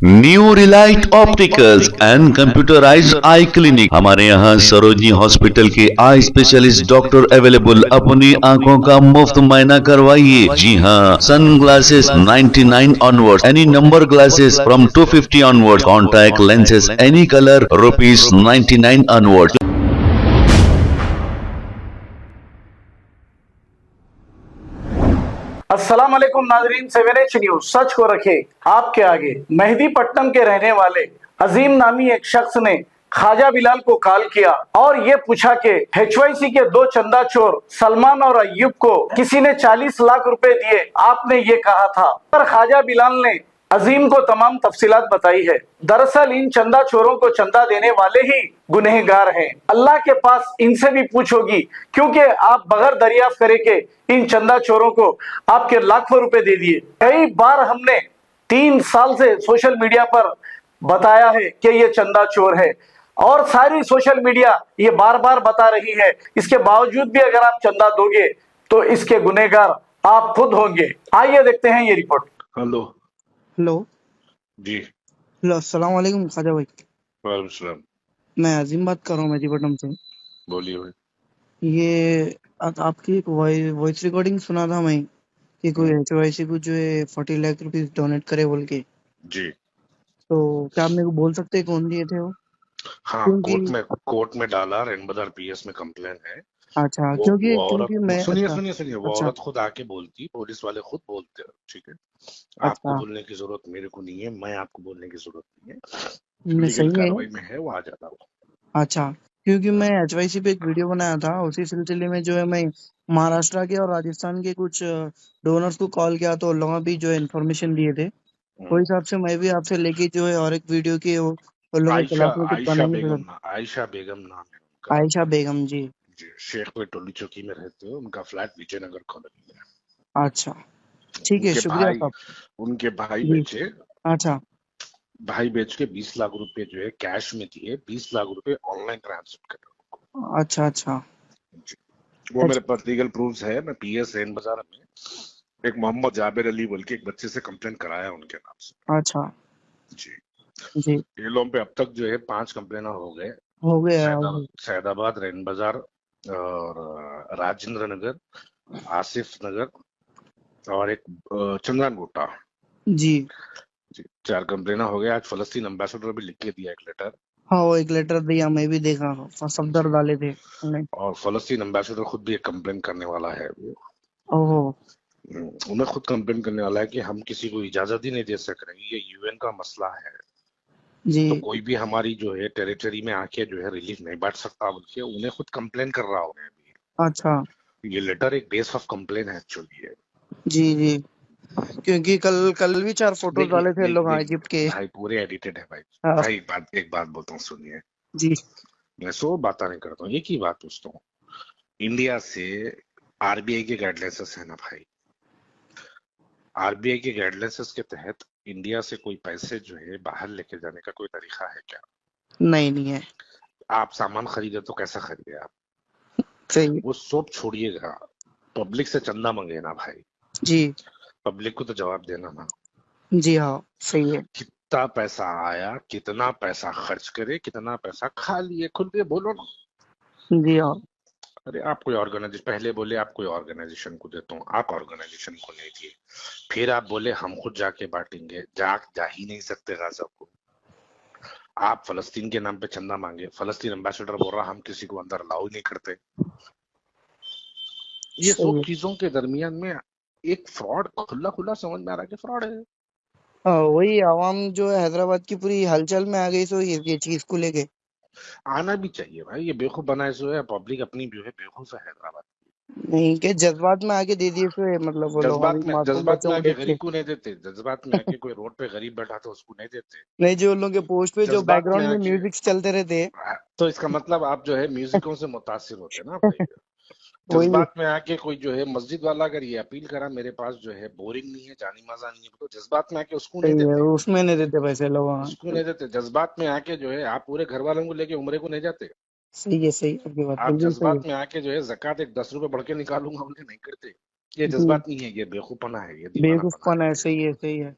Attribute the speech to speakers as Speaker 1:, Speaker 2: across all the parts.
Speaker 1: New Relight opticals and computerised I clinic. हमारे यहाँ Sarojini hospital के आई स्पेशलिस्ट डॉक्टर अवेलेबल। अपनी आंखों का मुफ्त मुआयना करवाइए। जी हाँ, sun glasses 99 onward, any number glasses from 250 onward, contact lenses any colour ₹99 onward.
Speaker 2: अस्सलाम वालेकुम नाजरीन, 7H न्यूज सच को रखे आपके आगे। मेहदीपट्टनम के रहने वाले अजीम नामी एक शख्स ने ख्वाजा बिलाल को कॉल किया और ये पूछा कि HYC के दो चंदा चोर सलमान और अय्यूब को किसी ने 40 लाख रुपए दिए, आपने ये कहा था। पर ख्वाजा बिलाल ने अजीम को तमाम तफसीलात बताई है। दरअसल इन चंदा चोरों को चंदा देने वाले ही गुनहगार हैं। अल्लाह के पास इनसे भी पूछ होगी, क्योंकि आप बगैर दरियाफ्त करे के इन चंदा चोरों को आपके लाखों रुपए दे दिए। कई बार हमने 3 साल से सोशल मीडिया पर बताया है कि ये चंदा चोर है और सारी सोशल मीडिया ये बार बार बता रही है। इसके बावजूद भी अगर आप चंदा दोगे तो इसके गुनहगार आप खुद होंगे। आइए देखते हैं ये रिपोर्ट।
Speaker 3: हेलो
Speaker 4: हेलो
Speaker 3: जी।
Speaker 4: हेलो, अस्सलाम वालेकुम ख्वाजा भाई।
Speaker 3: वालेकुम सलाम।
Speaker 4: मैं अजीम बात कर रहा हूँ मेहदीपट्टनम से।
Speaker 3: बोलिए भाई।
Speaker 4: ये आपकी एक वॉइस रिकॉर्डिंग सुना था मैं कि कोई HYC को जो है 40 लाख रुपीस डोनेट करे बोल के।
Speaker 3: जी
Speaker 4: तो क्या आप मेरे को बोल सकते हैं कौन दिए थे वो?
Speaker 3: हाँ,
Speaker 4: क्योंकि
Speaker 3: कोर्ट में डाला, रेनबदर PS में कंप्लेन है।
Speaker 4: अच्छा,
Speaker 3: वो
Speaker 4: क्योंकि
Speaker 3: औरत,
Speaker 4: क्योंकि मैं
Speaker 3: सुनिए
Speaker 4: अच्छा
Speaker 3: सुनिए सुनिए, वो
Speaker 4: अच्छा
Speaker 3: औरत खुद आके बोलती, पुलिस वाले खुद बोलते हैं। ठीक है, आपको
Speaker 4: अच्छा
Speaker 3: बोलने की जरूरत मेरे को नहीं है, मैं आपको बोलने की जरूरत नहीं है।
Speaker 4: नहीं,
Speaker 3: लीगल
Speaker 4: सही है।
Speaker 3: कार्रवाई में है, वो आ जाता वो।
Speaker 4: अच्छा, क्योंकि मैं HYC पे एक वीडियो बनाया था, उसी सिलसिले में जो है मैं महाराष्ट्र के और राजस्थान के कुछ डोनर्स को कॉल किया तो उन लोगों भी जो है इन्फॉर्मेशन दिए थे। कोई हिसाब से मैं भी आपसे लेके जो है और एक वीडियो की उन लोगों के
Speaker 3: आयशा
Speaker 4: खिलाफ में कुछ
Speaker 3: आयशा
Speaker 4: बनाएंगे
Speaker 3: बेगम
Speaker 4: सर।
Speaker 3: आयशा बेगम नाम है उनका।
Speaker 4: आयशा बेगम जी।
Speaker 3: जी, शेखपुर टोली चौकी में रहते हो, उनका फ्लैट विजयनगर कॉलोनी में है।
Speaker 4: अच्छा, ठीक है,
Speaker 3: उनके
Speaker 4: शुक्रिया
Speaker 3: भाई
Speaker 4: साहब।
Speaker 3: उनके भाई
Speaker 4: जी,
Speaker 3: बेचे,
Speaker 4: अच्छा
Speaker 3: भाई बेच के 20 लाख रुपए जो है कैश में दिए, 20 लाख रुपए ऑनलाइन ट्रांसफर कर।
Speaker 4: अच्छा अच्छा
Speaker 3: वो मेरे
Speaker 4: अच्छा
Speaker 3: पास लीगल प्रूफ्स है। मैं PS रैन बाजार में एक मोहम्मद जाबिर अली बोल के एक बच्चे से कंप्लेन कराया उनके नाम से।
Speaker 4: अच्छा
Speaker 3: जी,
Speaker 4: जी,
Speaker 3: ये लोगों पे अब तक जो है 5 कंप्लेन हो गए।
Speaker 4: हो गया हो गया।
Speaker 3: सैदाबाद, रैन बाजार और राजेंद्र नगर, आसिफ नगर और एक चंद्रन गोटा।
Speaker 4: जी
Speaker 3: जी, 4 कंप्लेन हो गए। आज फलस्तीन एम्बेसडर भी लिख के दिया एक लेटर।
Speaker 4: हाँ, वो एक लेटर दिया, मैं भी देखा, सफदर
Speaker 3: जी,
Speaker 4: डाले थे उन्हें।
Speaker 3: और फलस्तीन एम्बेसडर खुद भी एक कंप्लेन करने वाला है अभी।
Speaker 4: ओहो,
Speaker 3: उन्हें खुद कंप्लेन करने वाला है कि हम किसी को इजाजत ही नहीं दे सक रहे, ये UN का मसला है,
Speaker 4: जी
Speaker 3: तो कोई भी हमारी जो है टेरिटरी में आके जो है रिलीफ नहीं बांट सकता बोल के उन्हें खुद कंप्लेन कर रहा हूँ मैं
Speaker 4: अच्छा,
Speaker 3: अभी। ये लेटर एक बेस ऑफ कंप्लेन है एक्चुअली है।
Speaker 4: जी जी, क्योंकि कल कल भी 4 फोटोज
Speaker 3: देखिए
Speaker 4: डाले थे लोग
Speaker 3: देखिए
Speaker 4: इजिप्ट के।
Speaker 3: भाई, पूरे एडिटेड है भाई।
Speaker 4: हाँ,
Speaker 3: भाई एक बात बोलता हूँ, सुनिए।
Speaker 4: जी
Speaker 3: मैं 100 बातें नहीं करता हूँ, एक ही बात पूछता हूँ। इंडिया से RBI के गाइडलाइंस है ना भाई, RBI के गाइडलाइंस के तहत इंडिया से कोई पैसे जो है बाहर लेके जाने का कोई तरीका है क्या?
Speaker 4: नहीं नहीं है,
Speaker 3: आप सामान खरीदे तो कैसा खरीदे आप?
Speaker 4: सही
Speaker 3: वो सब छोड़िएगा, पब्लिक से चंदा मांगे ना भाई,
Speaker 4: जी
Speaker 3: पब्लिक को तो जवाब देना ना।
Speaker 4: जी, हाँ सही है।
Speaker 3: कितना पैसा आया, कितना पैसा खर्च करे, कितना पैसा खा लिए, खुल के बोलो ना।
Speaker 4: जी हाँ,
Speaker 3: अरे आप कोई ऑर्गेनाइजेशन, पहले बोले आप कोई ऑर्गेनाइजेशन को देता हूँ, आप ऑर्गेनाइजेशन को नहीं दिए। फिर आप बोले हम खुद जाके बांटेंगे, जा ही नहीं सकते गाजा को। आप फलस्तीन के नाम पे चंदा मांगे, फलस्तीन एम्बेसडर बोल रहा हम किसी को अंदर अलाउ नहीं करते। ये
Speaker 4: सही
Speaker 3: सब
Speaker 4: है।
Speaker 3: चीजों के दरमियान में एक फ्रॉड खुला खुला समझ में आ रहा है कि फ्रॉड है।
Speaker 4: हाँ, वही आवाम जो है हैदराबाद की पूरी हलचल में आ गई, सो ये चीज को लेके।
Speaker 3: आना भी चाहिए भाई, ये बेवकूफ बनाए सो है पब्लिक अपनी जो है बेवकूफ है हैदराबाद।
Speaker 4: नहीं के जज्बात में आके दे दिए, सो मतलब वो लोग अभी मासूम
Speaker 3: जज्बात
Speaker 4: बच्चों
Speaker 3: में
Speaker 4: को
Speaker 3: आके
Speaker 4: देख के।
Speaker 3: गरीब को नहीं देते, जज्बात में आके कोई रोड पे गरीब बैठा तो उसको नहीं देते।
Speaker 4: नहीं, जो उन लोगों के पोस्ट पे जो
Speaker 3: जज्बात में
Speaker 4: बैकग्राउंड में
Speaker 3: आके,
Speaker 4: म्यूजिक चलते रहते हैं।
Speaker 3: तो इसका मतलब आप जो है म्यूजिकों से मुतासिर होते हैं ना भाई।
Speaker 4: वही,
Speaker 3: जज्बात में आके कोई जो है मस्जिद वाला अगर ये अपील करा मेरे पास जो है बोरिंग नहीं है, जानी मजा नहीं है, तो जज्बात में आके उसको नहीं
Speaker 4: सही है,
Speaker 3: देते।
Speaker 4: उसमें नहीं देते पैसे लोग। हाँ,
Speaker 3: उसको नहीं देते। जज्बात में आके जो है आप पूरे घर वालों को लेके उम्रे को नहीं जाते।
Speaker 4: सही है, आपकी बात
Speaker 3: आप
Speaker 4: बिल्कुल सही है।
Speaker 3: जज्बात में आके जो है जक़ात एक 10 रुपए बढ़ के निकालूंगा उन्हें नहीं करते। ये
Speaker 4: जी,
Speaker 3: जज्बात नहीं है, ये बेवकूफपना है, ये दीवानापना
Speaker 4: बेवकूफपन है,
Speaker 3: है।
Speaker 4: सही है सही है।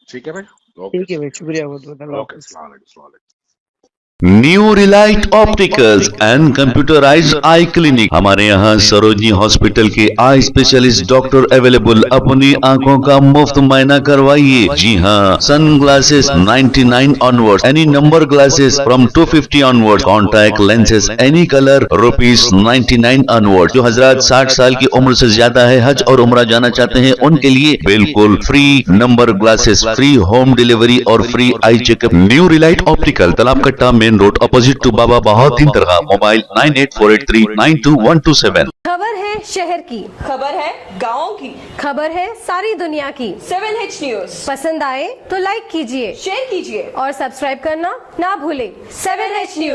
Speaker 3: ठीक है भाई,
Speaker 4: ठीक है भाई, शुक्रिया बहुत बहुत, अल्लाह
Speaker 3: ओके,
Speaker 4: हाफिज।
Speaker 3: अस्सलाम वालेकुम।
Speaker 1: New Relight opticals and computerised I clinic. हमारे यहाँ सरोजनी हॉस्पिटल के आई स्पेशलिस्ट डॉक्टर अवेलेबल। अपनी आंखों का मुफ्त मुआयना करवाइए। जी हाँ, sun glasses 99 onwards, any number glasses from 250 onwards, contact lenses any colour ₹99 onwards. जो हजरात 60 साल की उम्र से ज्यादा है, हज और उम्रा जाना चाहते हैं, उनके लिए बिल्कुल free number glasses, free home delivery और free eye checkup. New relight optical, Talab Katta, main road, opposite to Baba Bahauddin दरगाह। मोबाइल 9848392127।
Speaker 5: खबर है शहर की,
Speaker 6: खबर है गाँव की,
Speaker 5: खबर है सारी दुनिया की।
Speaker 6: 7H न्यूज
Speaker 5: पसंद आए तो लाइक कीजिए,
Speaker 6: शेयर कीजिए
Speaker 5: और सब्सक्राइब करना ना भूलें।
Speaker 6: 7H news.